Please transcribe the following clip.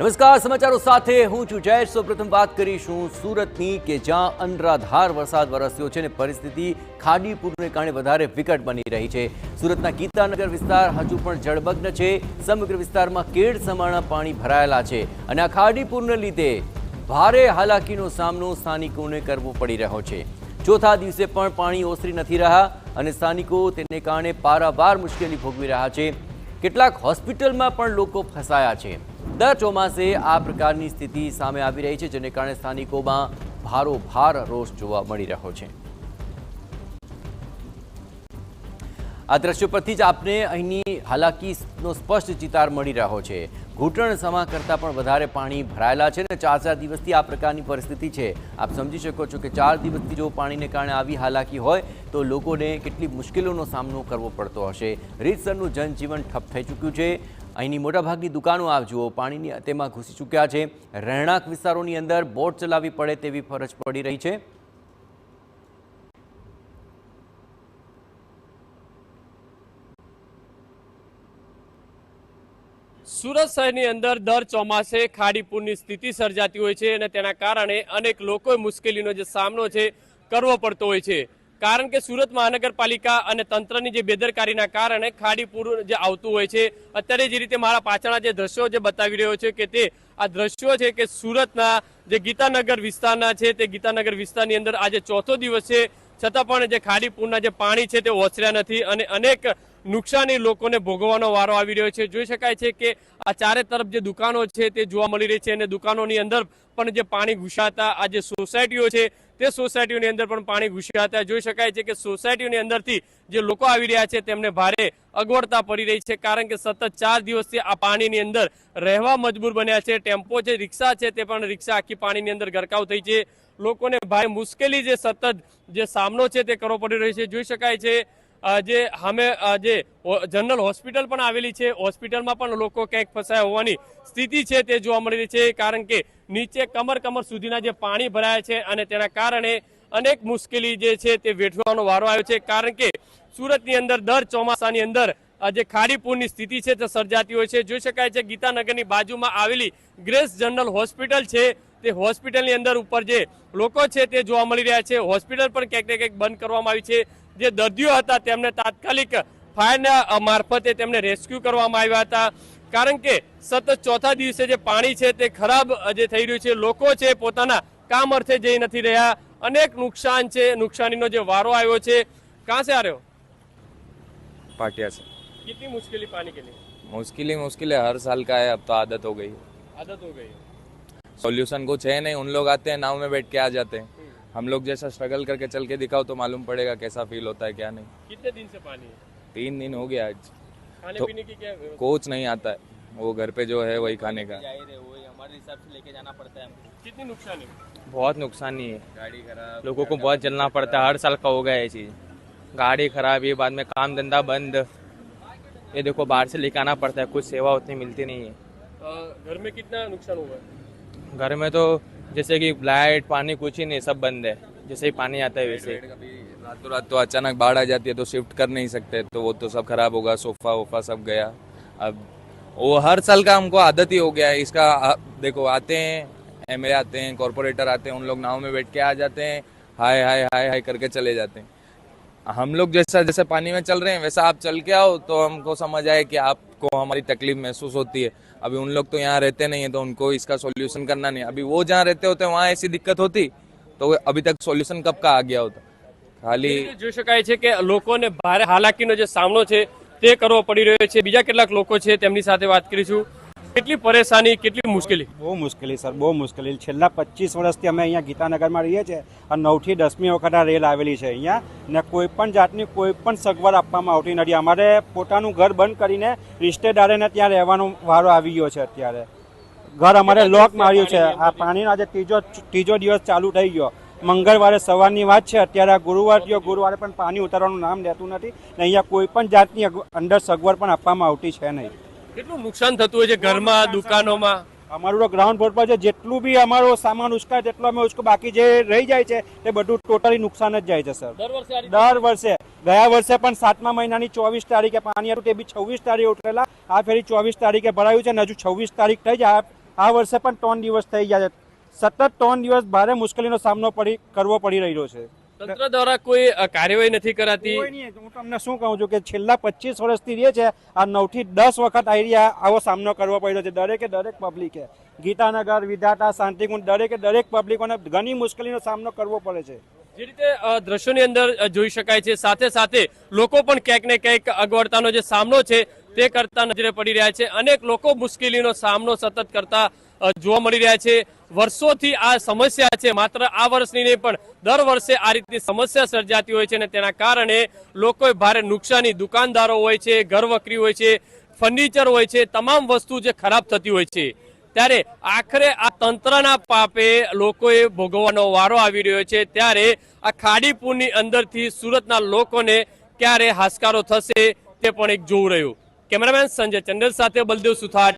નમસ્કાર, સમાચારો સાથે હું છું જયેશ। સૌપ્રથમ વાત કરીશું સુરતની કે જ્યાં અનરાધાર વરસાદ વરસ્યો છે અને પરિસ્થિતિ ખાડી પૂરને કારણે વધારે વિકટ બની રહી છે। સુરતના ગીતાનગર વિસ્તાર હજુ પણ જળમગ્ન છે। સમગ્ર વિસ્તારમાં કેડ સમાણા પાણી ભરાયેલા છે અને આ ખાડી પૂરને લીધે ભારે હાલાકીનો સામનો સ્થાનિકોને કરવો પડી રહ્યો છે। ચોથા દિવસે પણ પાણી ઓસરી નથી રહ્યા અને સ્થાનિકો તેને કારણે પારાવાર મુશ્કેલી ભોગવી રહ્યા છે। કેટલાક હોસ્પિટલમાં પણ લોકો ફસાયા છે। દર ચોમાસે આ પ્રકારની સ્થિતિ સામે આવી રહી છે, જેને કારણે સ્થાનિકોમાં ભારોભાર રોષ જોવા મળી રહ્યો છે। આ દ્રશ્યો પરથી જ આપને અહીંની હાલાકીનો સ્પષ્ટ ચિતાર મળી રહ્યો છે। ઘૂંટણ સમા કરતાં પણ વધારે પાણી ભરાયેલા છે અને 4 દિવસથી આ પ્રકારની પરિસ્થિતિ છે। આપ સમજી શકો છો કે 4 દિવસથી જો પાણીને કારણે આવી હાલાકી હોય તો લોકોને કેટલી મુશ્કેલીઓનો સામનો કરવો પડતો હશે। રીતસરનું જનજીવન ઠપ થઈ ચૂક્યું છે। અહીંની મોટાભાગની દુકાનો આપ જુઓ પાણીની તેમાં ઘૂસી ચૂક્યા છે। રહેણાંક વિસ્તારોની અંદર બોટ ચલાવવી પડે તેવી ફરજ પડી રહી છે। સુરત શહેરની અંદર દર ચોમાસે ખાડીપૂરની સ્થિતિ સર્જાતી હોય છે અને તેના કારણે અનેક લોકોએ મુશ્કેલીનો જે સામનો છે કરવો પડતો હોય છે। કારણ કે સુરત મહાનગરપાલિકા અને તંત્રની જે બેદરકારીના કારણે ખાડીપૂર જે આવતું હોય છે। અત્યારે જે રીતે મારા પાછળના જે દ્રશ્યો જે બતાવી રહ્યો છે કે તે આ દ્રશ્યો છે કે સુરતના જે ગીતાનગર વિસ્તારના છે તે ગીતાનગર વિસ્તારની અંદર આજે ચોથો દિવસ છે, છતાં પણ જે ખાડીપૂરના જે પાણી છે તે ઓસર્યા નથી અને અનેક નુકસાની લોકોને ભોગવવાનો વારો આવી રહ્યો છે। જોઈ શકાય છે કે આ ચારે તરફ જે દુકાનો છે તે જોવા મળી રહી છે અને દુકાનોની અંદર પણ જે પાણી ઘૂસ્યા આ જે સોસાયટીઓ છે તે સોસાયટીઓની અંદર પણ પાણી ઘૂસ્યા હતા। જોઈ શકાય છે કે સોસાયટીઓની અંદરથી જે લોકો આવી રહ્યા છે તેમને ભારે અગવડતા પડી રહી છે, કારણ કે સતત 4 દિવસથી આ પાણીની અંદર રહેવા મજબૂર બન્યા છે। ટેમ્પો છે, રિક્ષા છે, તે પણ રિક્ષા આખી પાણીની અંદર ગરકાવ થઈ છે। લોકોને ભારે મુશ્કેલી જે સતત જે સામનો છે તે કરવો પડી રહ્યો છે। જોઈ શકાય છે જે સામે જે જનરલ હોસ્પિટલ પણ આવેલી છે, હોસ્પિટલમાં પણ લોકો ક્યાંક ફસાયા હોવાની સ્થિતિ છે તે જોવા મળી રહી છે, કારણ કે નીચે કમર સુધીના જે પાણી ભરાયા છે અને તેના કારણે અનેક મુશ્કેલી જે છે તે વેઠવાનો વારો આવ્યો છે। કારણ કે સુરતની અંદર દર ચોમાસાની અંદર જે ખાડીપૂરની સ્થિતિ છે તે સર્જાતી હોય છે। જોઈ શકાય છે ગીતાનગરની બાજુમાં આવેલી ગ્રેસ જનરલ હોસ્પિટલ છે તે હોસ્પિટલની અંદર ઉપર જે લોકો છે તે જોવા મળી રહ્યા છે। હોસ્પિટલ પણ ક્યાંક ને ક્યાંક બંધ કરવામાં આવી છે। જે દર્દીઓ હતા તેમને તાત્કાલિક ફાયરના મારફતે તેમને રેસ્ક્યુ કરવામાં આવ્યા હતા, કારણ કે સતત ચોથા દિવસે જે પાણી છે તે ખરાબ જે થઈ રહ્યું છે। લોકો છે પોતાના કામ અર્થે જઈ નથી રહ્યા, અનેક નુકસાન છે, નુકસાનીનો જે વારો આવ્યો છે। कहाँ से आ रहे हो? पाटिया से। कितनी मुश्किल पानी के लिए? मुश्किल है, हर साल का है, अब तो आदत हो गई। आदत हो गई। सॉल्यूशन कुछ है नहीं, उन लोग आते हैं नाव में बैठ के आ जाते हैं। हम लोग जैसा स्ट्रगल करके चल के दिखाओ तो मालूम पड़ेगा कैसा फील होता है क्या नहीं। कितने दिन से पानी है? 3 दिन हो गया आज। खाने तो पीने की क्या व्यवस्था? कोच नहीं आता है, वो घर पे जो है वही खाने का। हमारे हिसाब से लेके जाना पड़ता है हमको। कितनी नुकसान है? बहुत नुकसान नहीं है, गाड़ी खराब, लोगों को बहुत जलना पड़ता है। हर साल का हो गया ये चीज़। गाड़ी खराब, ये बाद में काम धंधा बंद, ये देखो बाहर से लेके आना पड़ता है, कुछ सेवा उतनी मिलती नहीं है। घर में कितना नुकसान हुआ है? घर में तो जैसे कि लाइट पानी कुछ ही नहीं, सब बंद है। जैसे ही पानी आता है वैसे। रातों रात तो अचानक बाढ़ आ जाती है तो शिफ्ट कर नहीं सकते, तो वो तो सब खराब होगा, सोफा वोफा सब गया। अब वो हर साल का हमको आदत ही हो गया है इसका। देखो आते हैं एमएलए आते हैं, कॉर्पोरेटर आते हैं, उन लोग नाव में बैठ के आ जाते हैं, हाय हाय हाय हाय करके चले जाते हैं। हम लोग जैसे पानी में चल रहे हैं वैसा आप चल के आओ तो हमको समझ आए कि आपको हमारी तकलीफ महसूस होती है। अभी उन लोग तो यहाँ रहते नहीं है तो उनको इसका सॉल्यूशन करना नहीं। अभी वो जहाँ रहते होते वहाँ ऐसी दिक्कत होती तो अभी तक सोल्यूशन कब का आ गया होता। ખાલી જોઈ શકાય છે કે લોકોને ભારે હાલાકીનો જે સામનો છે તે કરવો પડી રહ્યો છે। બીજા કેટલાક લોકો છે તેમની સાથે વાત કરીશું। કેટલી પરેશાની, કેટલી મુશ્કેલી? બહુ મુશ્કેલી સર, બહુ મુશ્કેલી। છેલ્લા 25 વર્ષથી અમે અહીંયા ગીતાનગરમાં રહીએ છીએ અને 9થી 10મી વખત આ રેલ આવેલી છે અહીંયા, ને કોઈ પણ જાતની કોઈ પણ સગવડ આપવામાં આવતી નથી। અમારે પોતાનું ઘર બંધ કરીને રિશ્તેદારોને ત્યાં રહેવાનો વારો આવી ગયો છે। અત્યારે ઘર અમારે લોક માર્યું છે। આ પાણીનો આજે ત્રીજો દિવસ ચાલુ થઈ ગયો। મંગળવારે સવારની વાત છે, અત્યારે આ ગુરુવાર થયો, ગુરુવારે પણ પાણી ઉતારવાનું નામ લેતું નથી ને અહીંયા કોઈ પણ જાતની અંદર સગવડ પણ આપવામાં આવતી છે નહીં। કેટલું નુકસાન થતું હોય છે ઘરમાં, દુકાનોમાં? અમારું તો ગ્રાઉન્ડ ફ્લોર પર છે, જેટલું બી અમારો સામાન ઉચકાય તેટલો અમે ઉચકો, બાકી જે રહી જાય છે તે બધું ટોટલી નુકસાન જ જાય છે સર। દર વર્ષે ગયા વર્ષે પણ 7મા મહિનાની 24 તારીખે પાણી હતું, તે બી 26 તારીખે ઉતરેલા। આ ફેરી 24 તારીખે ભરાયું છે ને હજુ 26 તારીખ થઈ જાય, આ વર્ષે પણ 3 દિવસ થઈ ગયા છે. સતત 3 દિવસ ભારે મુશ્કેલીનો સામનો કરવો પડી રહ્યો છે. તંત્ર દ્વારા કોઈ કાર્યવાહી નથી કરાતી. કોઈ નહીં. હું તમને શું કહું છું કે છેલ્લા 25 વર્ષથી રહે છે આ 9 થી 10 વખત આવો સામનો કરવો પડ્યો છે. દરેક પબ્લિકે ગીતાનગર, વિધાતા, શાંતિકુંજ દરેક પબ્લિકોને ઘણી મુશ્કેલીનો સામનો કરવો પડે છે. જે રીતે દ્રશ્યોની અંદર જોઈ શકાય છે, સાથે સાથે લોકો પણ ક્યાંક ને ક્યાંક અગવડતાનો જે સામનો છે તે કરતા નજરે પડી રહ્યા છે. અનેક લોકો મુશ્કેલીનો સામનો સતત કરતા જોવા મળી રહ્યા છે. વર્ષોથી આ સમસ્યા છે, માત્ર આ વર્ષની નહીં પણ દર વર્ષે આ રીતની સમસ્યા સર્જાતી હોય છે અને તેના કારણે લોકોએ ભારે નુકસાની, દુકાનદારો હોય છે, ઘર વકરી હોય છે, ફર્નિચર હોય છે, તમામ વસ્તુ જે ખરાબ થતી હોય છે. ત્યારે આખરે આ તંત્રના પાપે લોકોએ ભોગવવાનો વારો આવી રહ્યો છે. ત્યારે આ ખાડીપુરની અંદરથી સુરતના લોકોને ક્યારે હાશકારો થશે તે પણ એક જોવું રહ્યું. કેમેરામેન સંજય ચંડેલ સાથે બલદેવ સુથાર.